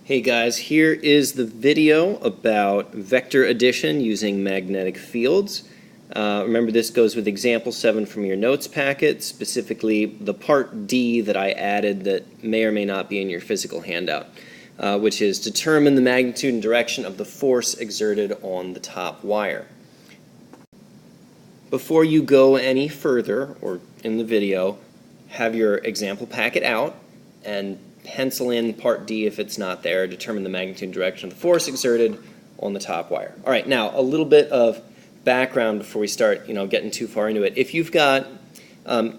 Hey guys, here is the video about vector addition using magnetic fields. Remember, this goes with example 7 from your notes packet, specifically the part D that I added that may or may not be in your physical handout, which is determine the magnitude and direction of the force exerted on the top wire. Before you go any further, or in the video, have your example packet out and pencil in part D if it's not there, determine the magnitude and direction of the force exerted on the top wire. All right, now a little bit of background before we start getting too far into it. If you've got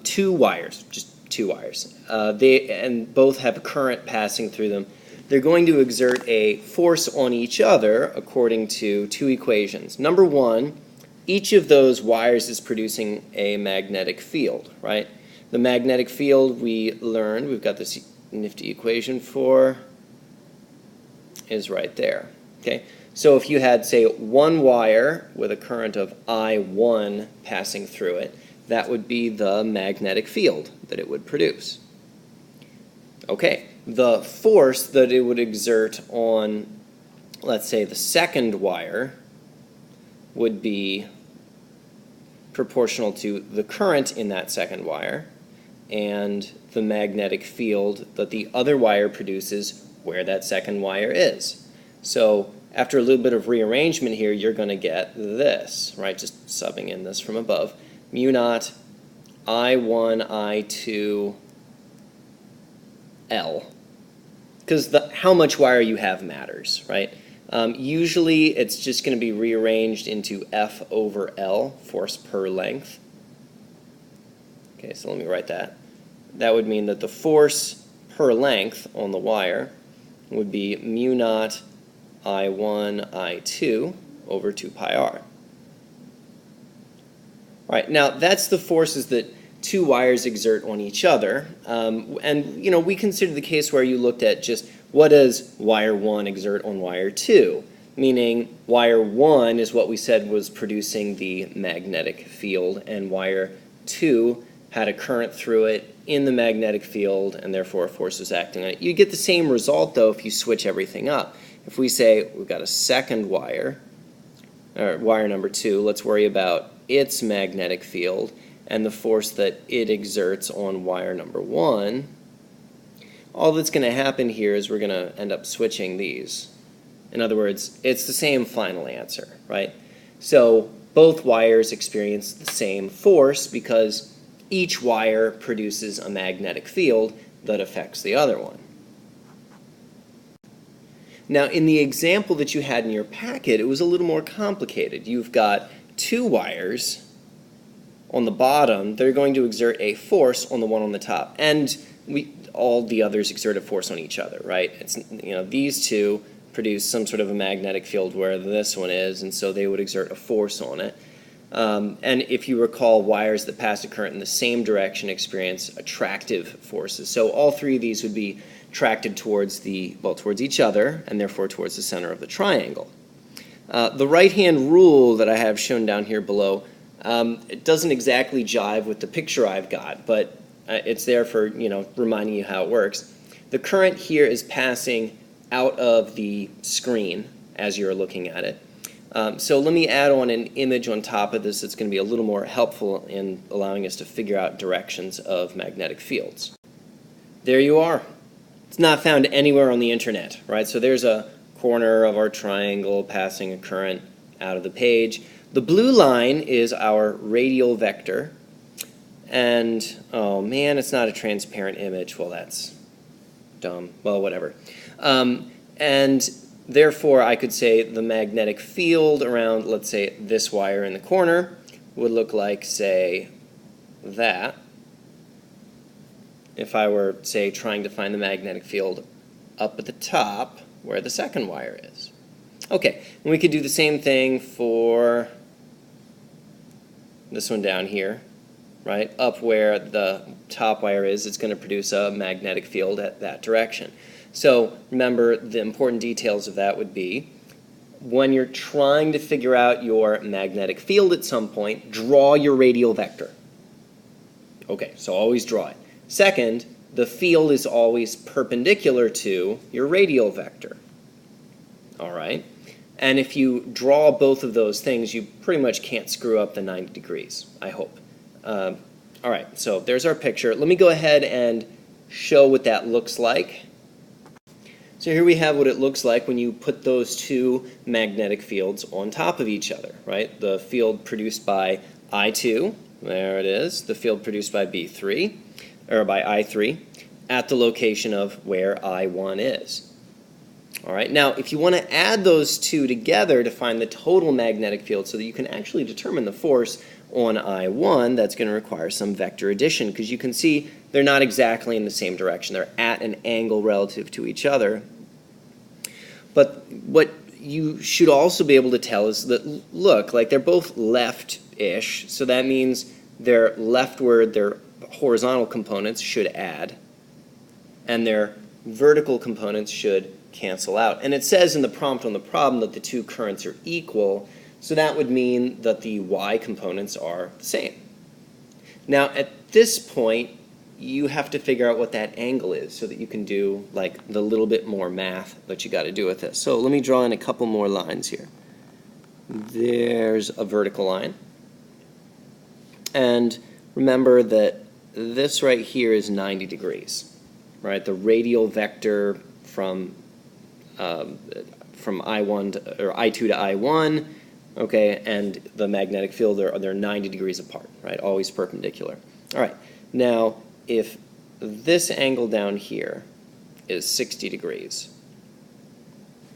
two wires, just two wires, and both have a current passing through them, they're going to exert a force on each other according to two equations. Number one, each of those wires is producing a magnetic field, right? The magnetic field we learned, we've got this nifty equation for, is right there. Okay, so if you had, say, one wire with a current of I1 passing through it, that would be the magnetic field that it would produce. Okay, the force that it would exert on, let's say, the second wire would be proportional to the current in that second wire and the magnetic field that the other wire produces where that second wire is. So after a little bit of rearrangement here, you're going to get this, right? Just subbing in this from above. Mu naught I1, I2, L. Because how much wire you have matters, right? Usually it's just going to be rearranged into F over L, force per length. Okay, so let me write that. That would mean that the force per length on the wire would be mu naught I1, I2 over 2 pi r. All right, now that's the forces that two wires exert on each other. And we considered the case where you looked at just what does wire 1 exert on wire 2, meaning wire 1 is what we said was producing the magnetic field, and wire 2 had a current through it in the magnetic field, and therefore a force was acting on it. You get the same result, though, if you switch everything up. If we say we've got a second wire, or wire number 2, let's worry about its magnetic field and the force that it exerts on wire number 1. All that's going to happen here is we're going to end up switching these. In other words, it's the same final answer, right? So both wires experience the same force because each wire produces a magnetic field that affects the other one. Now, in the example that you had in your packet, it was a little more complicated. You've got two wires on the bottom that are going to exert a force on the one on the top, and all the others exert a force on each other, right? It's, these two produce some sort of a magnetic field where this one is, and so they would exert a force on it. And if you recall, wires that pass a current in the same direction experience attractive forces. So all three of these would be attracted towards towards each other, and therefore towards the center of the triangle. The right-hand rule that I have shown down here below, it doesn't exactly jive with the picture I've got, but it's there for reminding you how it works. The current here is passing out of the screen as you're looking at it. So let me add on an image on top of this that's going to be a little more helpful in allowing us to figure out directions of magnetic fields. There you are. It's not found anywhere on the internet, right? So there's a corner of our triangle passing a current out of the page. The blue line is our radial vector. And, oh man, it's not a transparent image. Well, that's dumb. Well, whatever. And therefore, I could say the magnetic field around, let's say, this wire in the corner would look like, say, that. If I were, say, trying to find the magnetic field up at the top where the second wire is. Okay, and we could do the same thing for this one down here, right? Up where the top wire is, it's going to produce a magnetic field at that direction. So remember, the important details of that would be when you're trying to figure out your magnetic field at some point, draw your radial vector. Okay, so always draw it. Second, the field is always perpendicular to your radial vector. All right? And if you draw both of those things, you pretty much can't screw up the 90 degrees, I hope. All right, so there's our picture. Let me go ahead and show what that looks like. So here we have what it looks like when you put those two magnetic fields on top of each other, right? The field produced by I2, there it is, the field produced by B3, or by I3, at the location of where I1 is. All right, now if you want to add those two together to find the total magnetic field so that you can actually determine the force on I1, that's going to require some vector addition, because you can see they're not exactly in the same direction. They're at an angle relative to each other. But what you should also be able to tell is that, look, like they're both left-ish, so that means their leftward, their horizontal components should add, and their vertical components should cancel out. And it says in the prompt on the problem that the two currents are equal, so that would mean that the y components are the same. Now, at this point, you have to figure out what that angle is so that you can do like the little bit more math that you got to do with this. So let me draw in a couple more lines here. There's a vertical line. And remember that this right here is 90 degrees, right? The radial vector from I1 to, or I2 to I1, okay, and the magnetic field they're 90 degrees apart, right? Always perpendicular. All right. Now, if this angle down here is 60 degrees,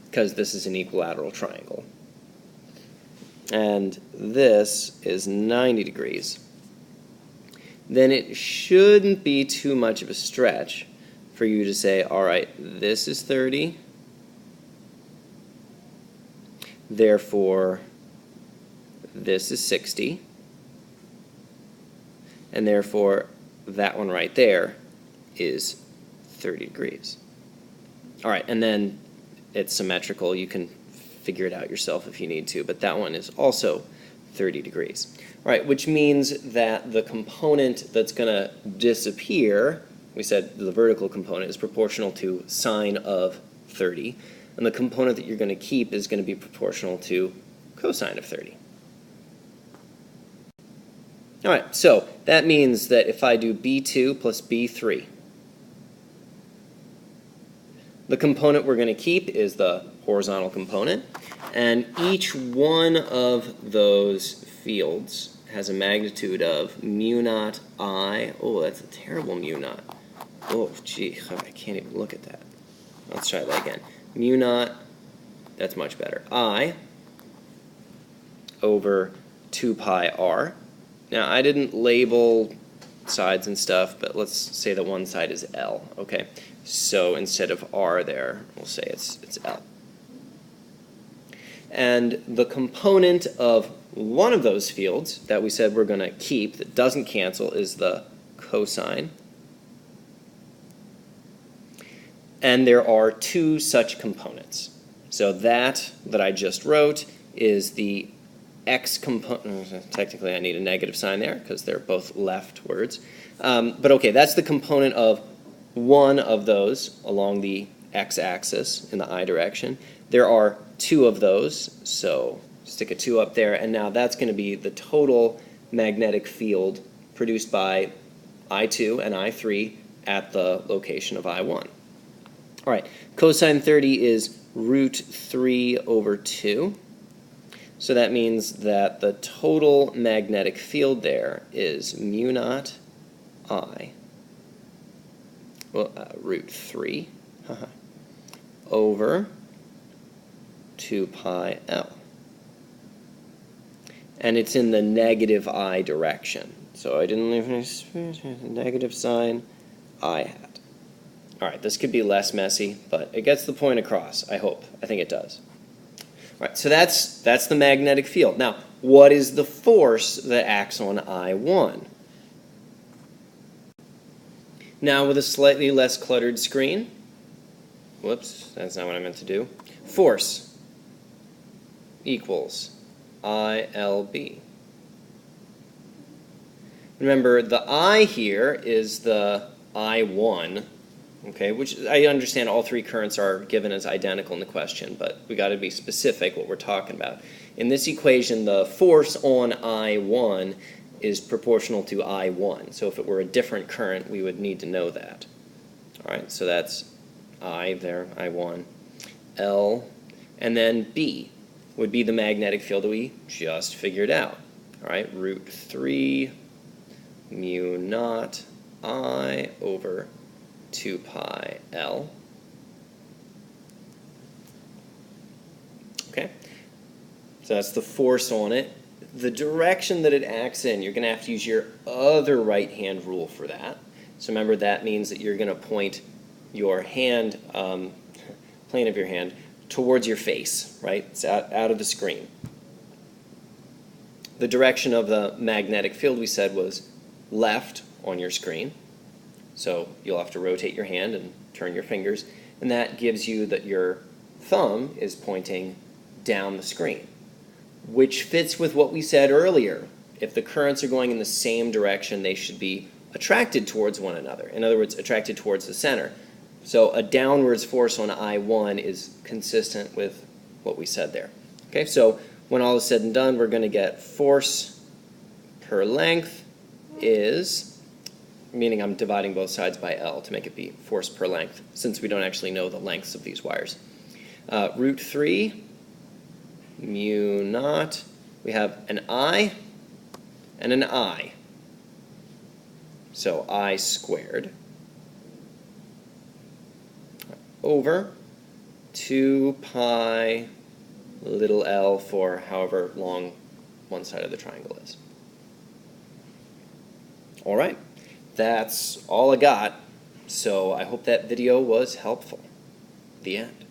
because this is an equilateral triangle, and this is 90 degrees, then it shouldn't be too much of a stretch for you to say, all right, this is 30, therefore this is 60, and therefore that one right there is 30 degrees. All right, and then it's symmetrical. You can figure it out yourself if you need to, but that one is also 30 degrees. All right, which means that the component that's going to disappear, we said the vertical component, is proportional to sine of 30, and the component that you're going to keep is going to be proportional to cosine of 30. All right, so that means that if I do B2 plus B3, the component we're going to keep is the horizontal component, and each one of those fields has a magnitude of mu naught I. Oh, that's a terrible mu naught. Oh, gee, I can't even look at that. Let's try that again. Mu naught, that's much better. I over 2 pi r. Now, I didn't label sides and stuff, but let's say that one side is L, okay? So instead of R there, we'll say it's L. And the component of one of those fields that we said we're going to keep that doesn't cancel is the cosine. And there are two such components. So that I just wrote is the x component. Technically, I need a negative sign there because they're both leftwards. But okay, that's the component of one of those along the x-axis in the I direction. There are two of those, so stick a 2 up there, and now that's going to be the total magnetic field produced by I2 and I3 at the location of I1. All right, cosine 30 is root 3 over 2. So that means that the total magnetic field there is mu naught I, well, root 3 over 2 pi L. And it's in the negative I direction. So I didn't leave any negative sign I hat. All right, this could be less messy, but it gets the point across, I hope. I think it does. All right, so that's the magnetic field. Now, what is the force that acts on I1? Now, with a slightly less cluttered screen, whoops, that's not what I meant to do. Force equals ILB. Remember, the I here is the I1, okay, which I understand all three currents are given as identical in the question, but we got to be specific what we're talking about. In this equation, the force on I1 is proportional to I1. So if it were a different current, we would need to know that. All right, so that's I there, I1, L, and then B would be the magnetic field that we just figured out. All right, root 3 mu naught I over 2 pi L. Okay, so that's the force on it. The direction that it acts in, you're going to have to use your other right-hand rule for that. So remember, that means that you're going to point your hand, plane of your hand, towards your face, right? It's out of the screen. The direction of the magnetic field, we said, was left on your screen. So you'll have to rotate your hand and turn your fingers, and that gives you that your thumb is pointing down the screen, which fits with what we said earlier. If the currents are going in the same direction, they should be attracted towards one another. In other words, attracted towards the center. So a downwards force on I1 is consistent with what we said there. Okay, so when all is said and done, we're going to get force per length is, meaning I'm dividing both sides by L to make it be force per length, since we don't actually know the lengths of these wires. Root 3 mu naught, we have an I and an I. So I squared over 2 pi little l for however long one side of the triangle is. All right, that's all I got. So I hope that video was helpful. The end.